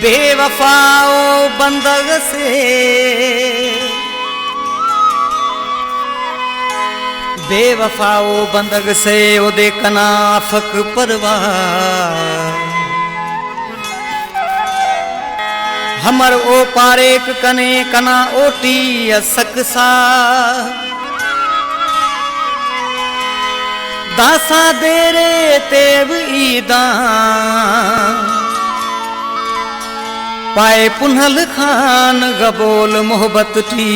बेवफाओ बंदग से बेवफाओ बंदग से ओदे कना फक परवाह हमर ओ पारेक कने कना ओटी सकसा दासा देरे तेव ईदा पाए पुनल खान गबोल मोहब्बत टी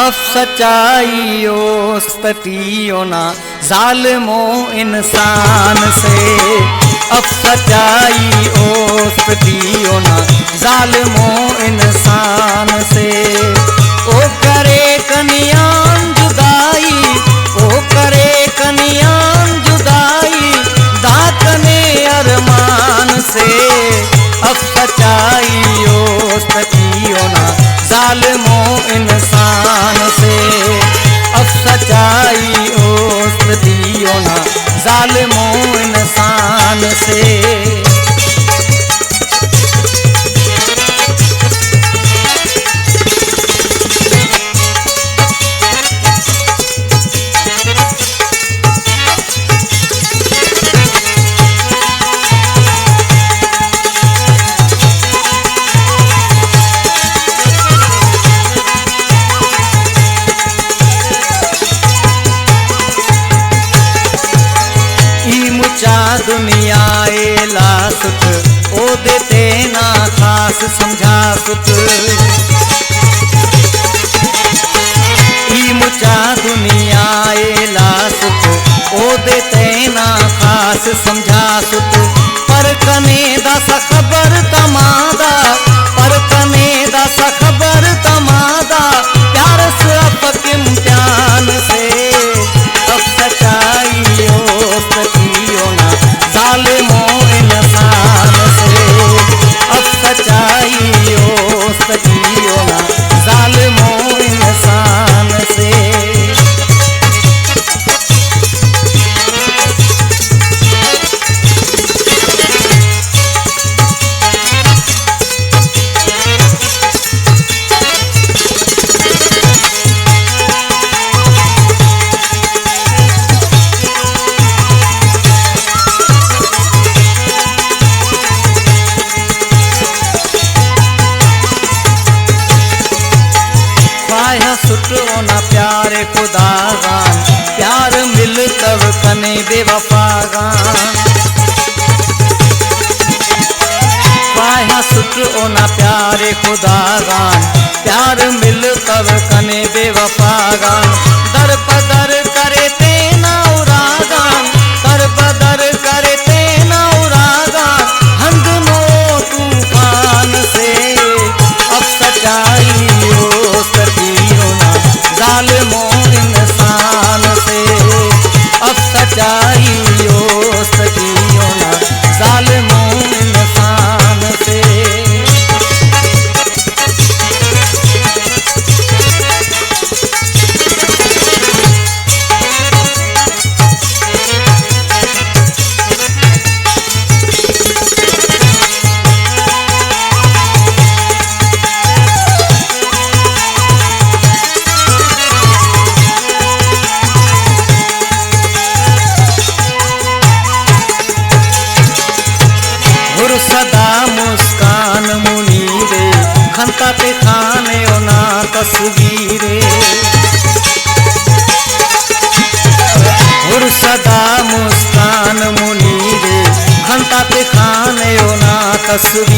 अब सच्चाई ओस्तटियो ना जालिमो इंसान से अब सच्चाई ओस्तटियो ना जालिमो इंसान से ओ करे कनियान जुदाई ओ करे कनियान जुदाई दाकने अरमान से अब सच्चाई ओस्तटियो ना जालिमो इंसान से अब सच्चाई ओस्तटियो ना जालिमो इंसान से दुनिया एला सुख ओ देते ना खास समझा सुख ई मुचा दुनिया एला सुख ओ देते ना खास समझा सुख पर कने दा खबर तमादा पर कने दा खबर तमादा प्यार से अपक इम्तिहान से अब सच्चाई ओस्तटियो ना जालिमो इंसान से अब सच्चाई ओस्तटियो ना जालिमो इंसान से सुटो ना प्यारे खुदागान प्यार मिल तब कने बेवफागान पाया सुटो ना प्यारे खुदागान प्यार मिल तब कने बेवफागान दर पदर करे ते ना उरागान दर पदर करे ते ना उरागान हंगनो तूफान से अब सच्चाई ओस्तटियो ना जालिमो इंसान से अब सच्चाई ओस्तटियो ना जालिमो इंसान से सदा मुस्कान मुनीरे खंता पे खाने ओना तस्वीरे और सदा मुस्कान मुनीरे खंता पे खाने ओना तस्वीरे